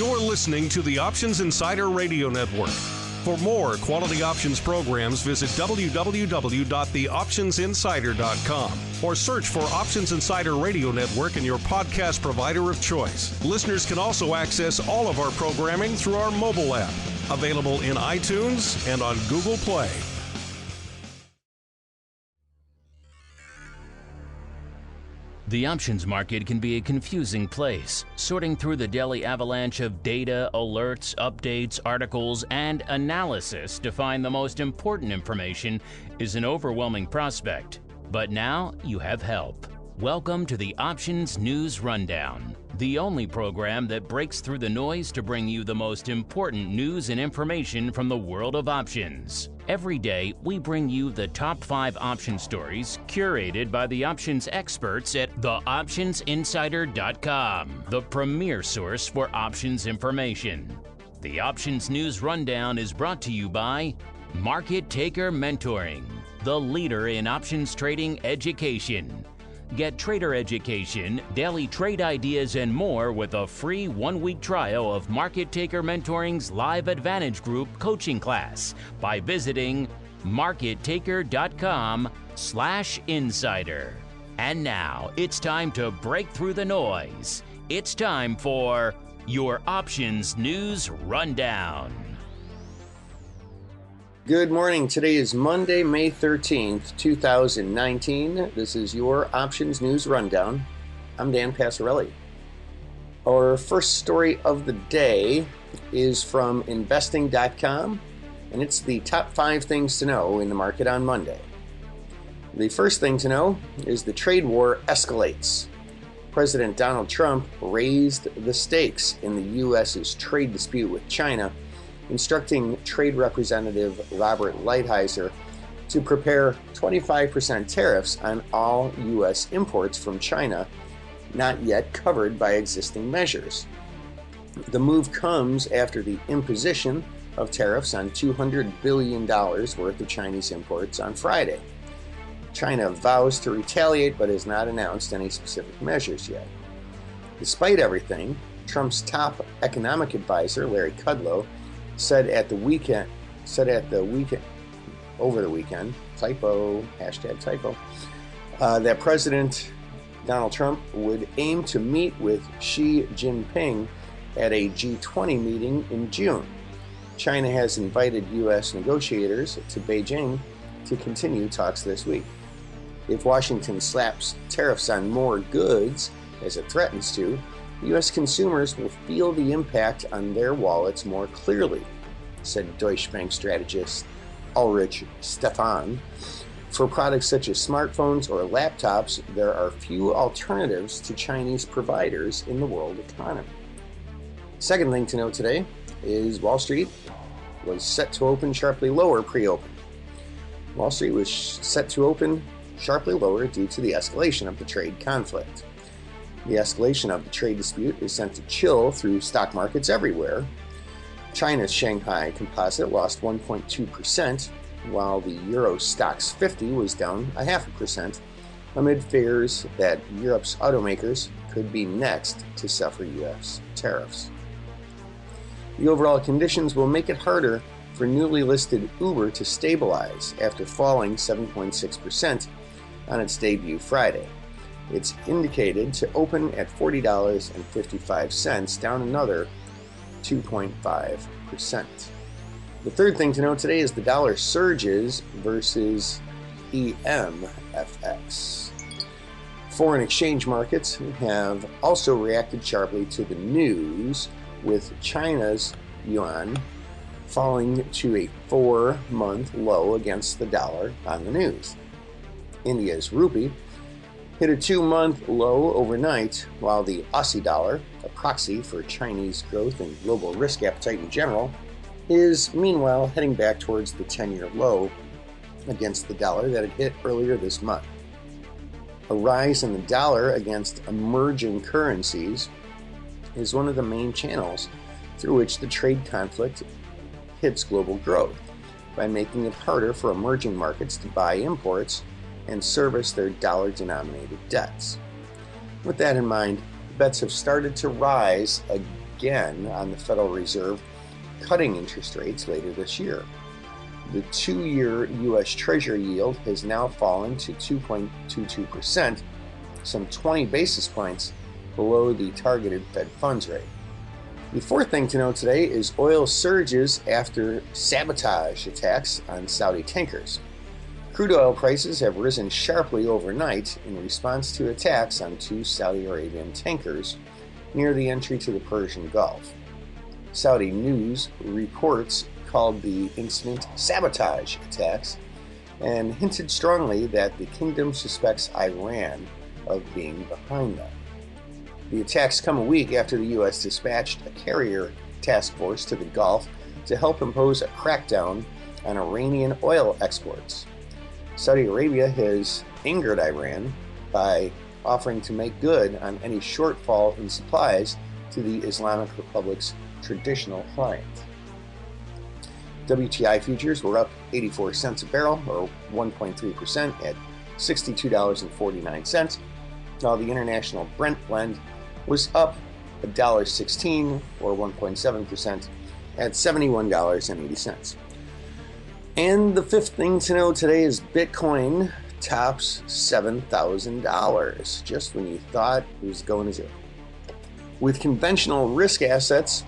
You're listening to the Options Insider Radio Network. For more quality options programs, visit www.theoptionsinsider.com or search for Options Insider Radio Network in your podcast provider of choice. Listeners can also access all of our programming through our mobile app, available in iTunes and on Google Play. The options market can be a confusing place. Sorting through the daily avalanche of data, alerts, updates, articles, and analysis to find the most important information is an overwhelming prospect. But now you have help. Welcome to the Options News Rundown, the only program that breaks through the noise to bring you the most important news and information from the world of options. Every day, we bring you the top 5 option stories curated by the options experts at theoptionsinsider.com, the premier source for options information. The Options News Rundown is brought to you by Market Taker Mentoring, the leader in options trading education. Get trader education, daily trade ideas, and more with a free 1-week trial of Market Taker Mentoring's Live Advantage Group coaching class by visiting markettaker.com/insider. And now it's time to break through the noise. It's time for your Options News Rundown. Good morning. Today is Monday, May 13th, 2019. This is your Options News Rundown. I'm Dan Passarelli. Our first story of the day is from investing.com, and it's the top 5 things to know in the market on Monday. The first thing to know is the trade war escalates. President Donald Trump raised the stakes in the U.S.'s trade dispute with China, instructing Trade Representative Robert Lighthizer to prepare 25% tariffs on all U.S. imports from China, not yet covered by existing measures. The move comes after the imposition of tariffs on $200 billion worth of Chinese imports on Friday. China vows to retaliate but has not announced any specific measures yet. Despite everything, Trump's top economic advisor, Larry Kudlow, said over the weekend, that President Donald Trump would aim to meet with Xi Jinping at a G20 meeting in June. China has invited U.S. negotiators to Beijing to continue talks this week. If Washington slaps tariffs on more goods, as it threatens to, U.S. consumers will feel the impact on their wallets more clearly, said Deutsche Bank strategist Ulrich Stefan. For products such as smartphones or laptops, there are few alternatives to Chinese providers in the world economy. Second thing to note today is Wall Street was set to open sharply lower pre-open. Wall Street was set to open sharply lower due to the escalation of the trade conflict. The escalation of the trade dispute is sent to chill through stock markets everywhere. China's Shanghai Composite lost 1.2%, while the Euro Stoxx 50 was down 0.5%, amid fears that Europe's automakers could be next to suffer U.S. tariffs. The overall conditions will make it harder for newly listed Uber to stabilize after falling 7.6% on its debut Friday. It's indicated to open at $40.55, down another 2.5%. The third thing to note today is the dollar surges versus EMFX. Foreign exchange markets have also reacted sharply to the news, with China's yuan falling to a 4-month low against the dollar on the news. India's rupee hit a 2-month low overnight, while the Aussie dollar, a proxy for Chinese growth and global risk appetite in general, is meanwhile heading back towards the 10-year low against the dollar that it hit earlier this month. A rise in the dollar against emerging currencies is one of the main channels through which the trade conflict hits global growth, by making it harder for emerging markets to buy imports and service their dollar-denominated debts. With that in mind, bets have started to rise again on the Federal Reserve cutting interest rates later this year. The 2-year U.S. Treasury yield has now fallen to 2.22%, some 20 basis points below the targeted Fed funds rate. The fourth thing to know today is oil surges after sabotage attacks on Saudi tankers. Crude oil prices have risen sharply overnight in response to attacks on 2 Saudi Arabian tankers near the entry to the Persian Gulf. Saudi news reports called the incident sabotage attacks and hinted strongly that the kingdom suspects Iran of being behind them. The attacks come a week after the U.S. dispatched a carrier task force to the Gulf to help impose a crackdown on Iranian oil exports. Saudi Arabia has angered Iran by offering to make good on any shortfall in supplies to the Islamic Republic's traditional client. WTI futures were up 84 cents a barrel, or 1.3%, at $62.49, while the international Brent blend was up $1.16, or 1.7%, at $71.80. And the fifth thing to know today is Bitcoin tops $7,000, just when you thought it was going to zero. With conventional risk assets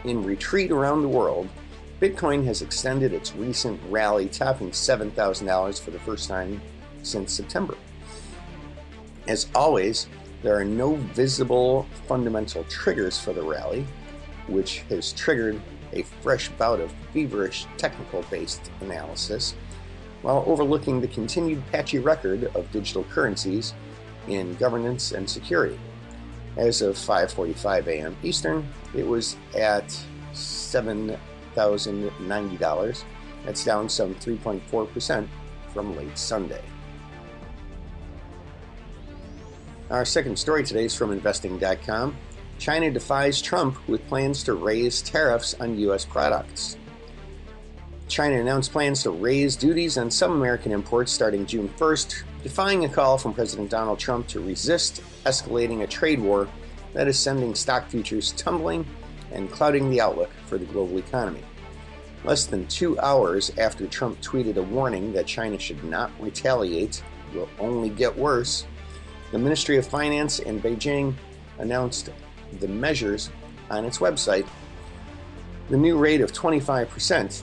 in retreat around the world, Bitcoin has extended its recent rally, topping $7,000 for the first time since September. As always, there are no visible fundamental triggers for the rally, which has triggered a fresh bout of feverish technical-based analysis, while overlooking the continued patchy record of digital currencies in governance and security. As of 5:45 a.m. Eastern, it was at $7,090. That's down some 3.4% from late Sunday. Our second story today is from investing.com. China defies Trump with plans to raise tariffs on U.S. products. China announced plans to raise duties on some American imports starting June 1st, defying a call from President Donald Trump to resist escalating a trade war that is sending stock futures tumbling and clouding the outlook for the global economy. Less than 2 hours after Trump tweeted a warning that China should not retaliate, will only get worse, the Ministry of Finance in Beijing announced the measures on its website. The new rate of 25%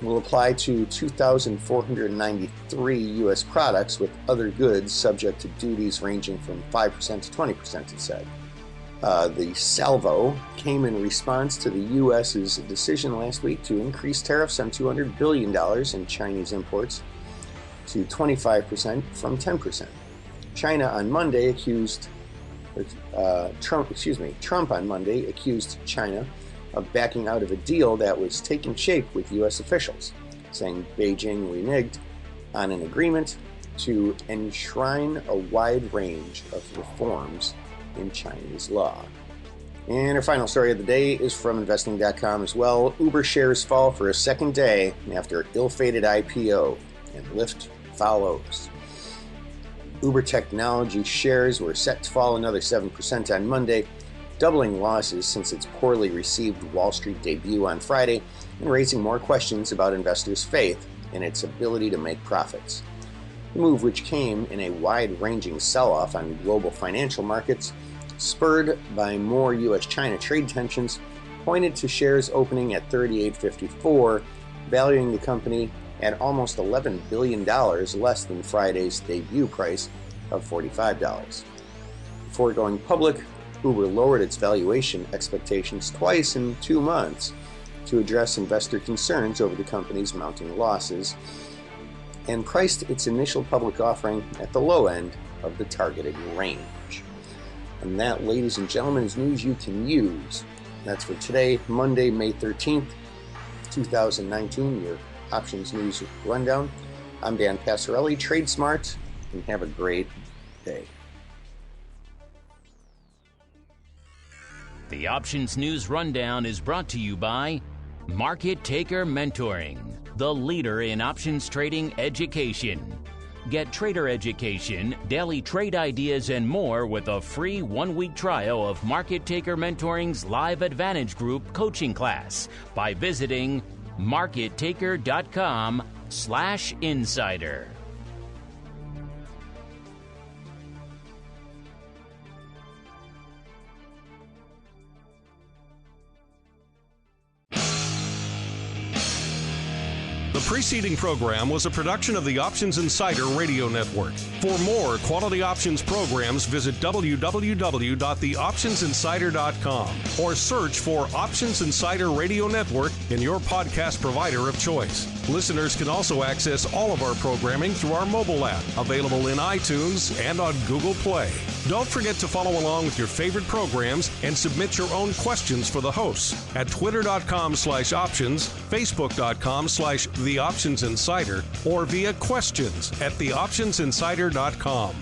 will apply to 2,493 U.S. products, with other goods subject to duties ranging from 5% to 20%, it said. The salvo came in response to the U.S.'s decision last week to increase tariffs on $200 billion in Chinese imports to 25% from 10%. China on Monday accused Trump on Monday accused China of backing out of a deal that was taking shape with U.S. officials, saying Beijing reneged on an agreement to enshrine a wide range of reforms in Chinese law. And our final story of the day is from investing.com as well. Uber shares fall for a second day after ill-fated IPO, and Lyft follows. Uber Technology shares were set to fall another 7% on Monday, doubling losses since its poorly received Wall Street debut on Friday, and raising more questions about investors' faith in its ability to make profits. The move, which came in a wide-ranging sell-off on global financial markets, spurred by more U.S.-China trade tensions, pointed to shares opening at $38.54, valuing the company at almost $11 billion less than Friday's debut price of $45. Before going public, Uber lowered its valuation expectations twice in 2 months to address investor concerns over the company's mounting losses, and priced its initial public offering at the low end of the targeted range. And that, ladies and gentlemen, is news you can use. That's for today, Monday, May 13th, 2019, your Options News Rundown. I'm Dan Passarelli. Trade smart and have a great day. The Options News Rundown is brought to you by Market Taker Mentoring, the leader in options trading education. Get trader education, daily trade ideas, and more with a free 1-week trial of Market Taker Mentoring's Live Advantage Group coaching class by visiting markettaker.com/insider. The preceding program was a production of the Options Insider Radio Network. For more quality options programs, visit www.theoptionsinsider.com or search for Options Insider Radio Network in your podcast provider of choice. Listeners can also access all of our programming through our mobile app, available in iTunes and on Google Play. Don't forget to follow along with your favorite programs and submit your own questions for the hosts at twitter.com/options, facebook.com/theoptionsinsider, or via questions@theoptionsinsider.com.